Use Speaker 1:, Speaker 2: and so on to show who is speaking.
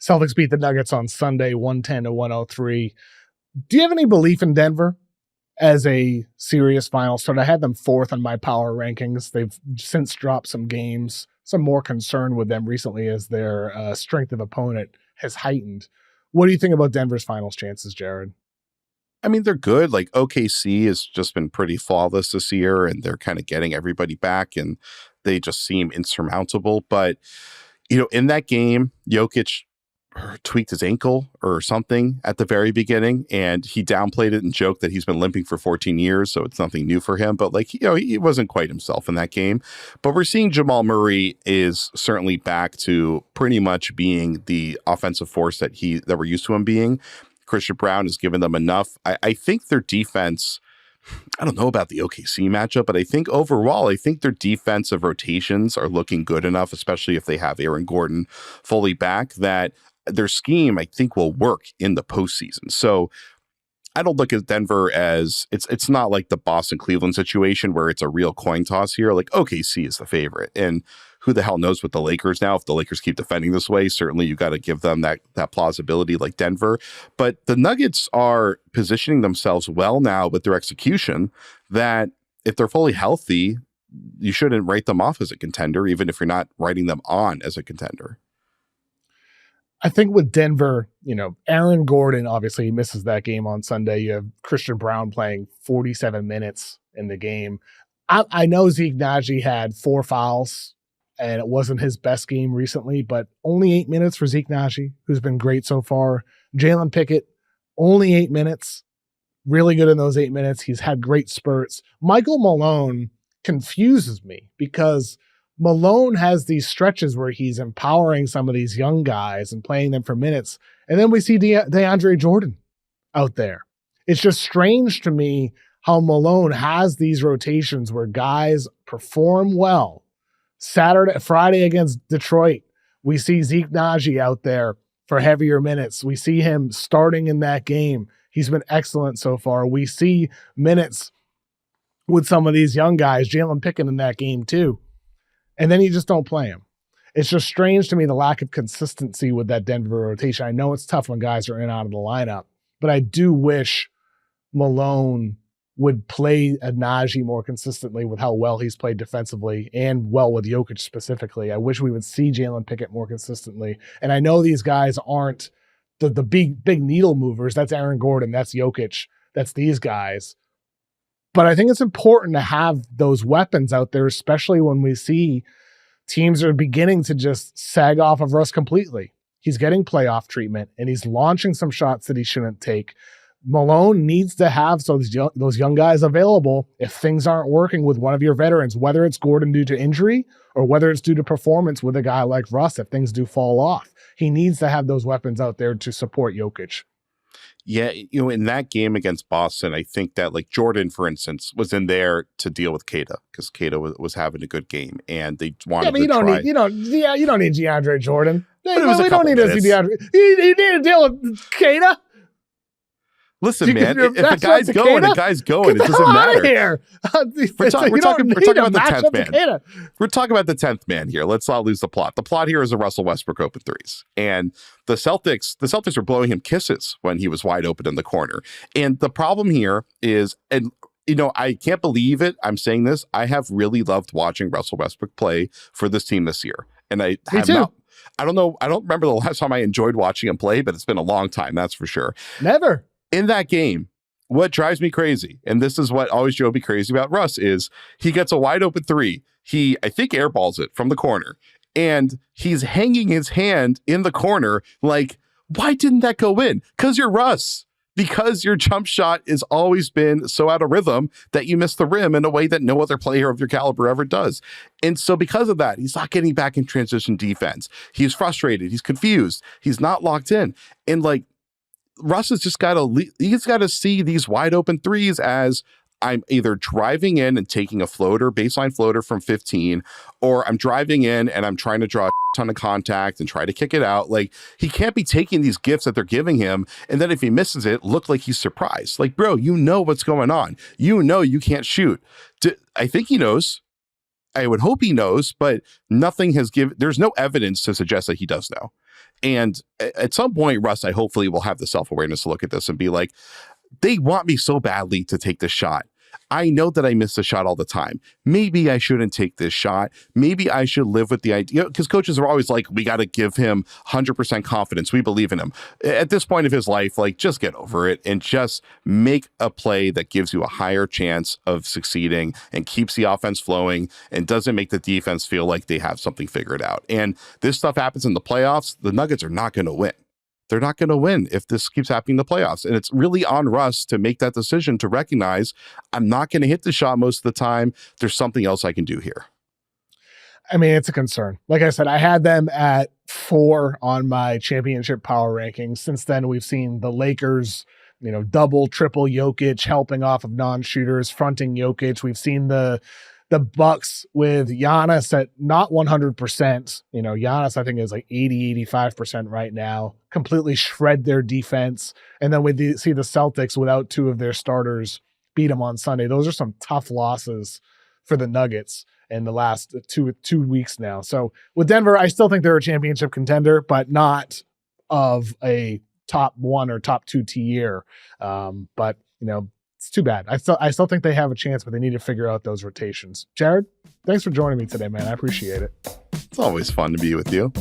Speaker 1: Celtics beat the Nuggets on Sunday, 110-103. Do you have any belief in Denver as a serious final start? I had them fourth on my power rankings. They've since dropped some games. Some more concern with them recently as their strength of opponent has heightened. What do you think about Denver's finals chances, Jared?
Speaker 2: I mean, they're good. Like OKC has just been pretty flawless this year, and they're kind of getting everybody back, and they just seem insurmountable. But, in that game, Jokic tweaked his ankle or something at the very beginning, and he downplayed it and joked that he's been limping for 14 years, so it's nothing new for him. But he wasn't quite himself in that game. But we're seeing Jamal Murray is certainly back to pretty much being the offensive force that we're used to him being. Christian Brown has given them enough. I think their defense, I don't know about the OKC matchup, but I think overall, their defensive rotations are looking good enough, especially if they have Aaron Gordon fully back, that their scheme, I think, will work in the postseason. So I don't look at Denver as it's not like the Boston-Cleveland situation where it's a real coin toss here. Like OKC is the favorite. And who the hell knows with the Lakers now? If the Lakers keep defending this way, certainly you got to give them that plausibility like Denver. But the Nuggets are positioning themselves well now with their execution that if they're fully healthy, you shouldn't write them off as a contender, even if you're not writing them on as a contender.
Speaker 1: I think with Denver, Aaron Gordon, obviously he misses that game on Sunday. You have Christian Brown playing 47 minutes in the game. I know Zeke Naji had 4 fouls, and it wasn't his best game recently, but only 8 minutes for Zeke Naji, who's been great so far. Jalen Pickett, only 8 minutes. Really good in those 8 minutes. He's had great spurts. Michael Malone confuses me because Malone has these stretches where he's empowering some of these young guys and playing them for minutes. And then we see DeAndre Jordan out there. It's just strange to me how Malone has these rotations where guys perform well. Friday against Detroit, we see Zeke Naji out there for heavier minutes. We see him starting in that game. He's been excellent so far. We see minutes with some of these young guys, Jalen Pickett in that game too. And then you just don't play him. It's just strange to me, the lack of consistency with that Denver rotation. I know it's tough when guys are in and out of the lineup, but I do wish Malone would play Naji more consistently with how well he's played defensively and well with Jokic specifically. I wish we would see Jalen Pickett more consistently. And I know these guys aren't the big needle movers. That's Aaron Gordon. That's Jokic. That's these guys. But I think it's important to have those weapons out there, especially when we see teams are beginning to just sag off of Russ completely. He's getting playoff treatment, and he's launching some shots that he shouldn't take. Malone needs to have those young guys available if things aren't working with one of your veterans, whether it's Gordon due to injury or whether it's due to performance with a guy like Russ, if things do fall off. He needs to have those weapons out there to support Jokic.
Speaker 2: Yeah, in that game against Boston, I think that like Jordan, for instance, was in there to deal with Keita because Keita was having a good game, and they wanted to try.
Speaker 1: You don't need DeAndre Jordan. We don't need to see DeAndre. You need to deal with Keita.
Speaker 2: Listen, man, if a guy's going, a guy's going. It doesn't matter.
Speaker 1: Here.
Speaker 2: We're talking about the 10th man. We're talking about the 10th man here. Let's not lose the plot. The plot here is a Russell Westbrook open threes. And the Celtics were blowing him kisses when he was wide open in the corner. And the problem here is, and I can't believe it, I'm saying this, I have really loved watching Russell Westbrook play for this team this year. And I have not. I don't know. I don't remember the last time I enjoyed watching him play, but it's been a long time, that's for sure.
Speaker 1: Never.
Speaker 2: In that game, what drives me crazy, and this is what always drove me crazy about Russ, is he gets a wide open three. He, I think, airballs it from the corner, and he's hanging his hand in the corner like, why didn't that go in? Because you're Russ. Because your jump shot has always been so out of rhythm that you miss the rim in a way that no other player of your caliber ever does. And so because of that, he's not getting back in transition defense. He's frustrated. He's confused. He's not locked in. And like, Russ has just got to see these wide open threes as I'm either driving in and taking a baseline floater from 15, or I'm driving in and I'm trying to draw a ton of contact and try to kick it out. Like, he can't be taking these gifts that they're giving him, and then if he misses it, look like he's surprised. Like, bro, you know what's going on. You know you can't shoot. I think he knows. I would hope he knows, but there's no evidence to suggest that he does know. And at some point, Russ, I hopefully will have the self-awareness to look at this and be like, they want me so badly to take the shot. I know that I miss the shot all the time. Maybe I shouldn't take this shot. Maybe I should live with the idea, because coaches are always like, we got to give him 100% confidence. We believe in him. At this point of his life, like, just get over it and just make a play that gives you a higher chance of succeeding and keeps the offense flowing and doesn't make the defense feel like they have something figured out. And this stuff happens in the playoffs. The Nuggets are not going to win. They're not going to win if this keeps happening in the playoffs. And it's really on Russ to make that decision, to recognize I'm not going to hit the shot most of the time. There's something else I can do here.
Speaker 1: I mean, it's a concern. Like I said, I had them at 4 on my championship power rankings. Since then, we've seen the Lakers, double, triple Jokic, helping off of non-shooters, fronting Jokic. We've seen the Bucks with Giannis at not 100%. Giannis, I think, is like 85% right now, completely shred their defense. And then we see the Celtics without 2 of their starters beat them on Sunday. Those are some tough losses for the Nuggets in the last two weeks now. So with Denver, I still think they're a championship contender, but not of a top 1 or top 2 tier. But, it's too bad. I still think they have a chance, but they need to figure out those rotations. Jared, thanks for joining me today, man. I appreciate it.
Speaker 2: It's always fun to be with you.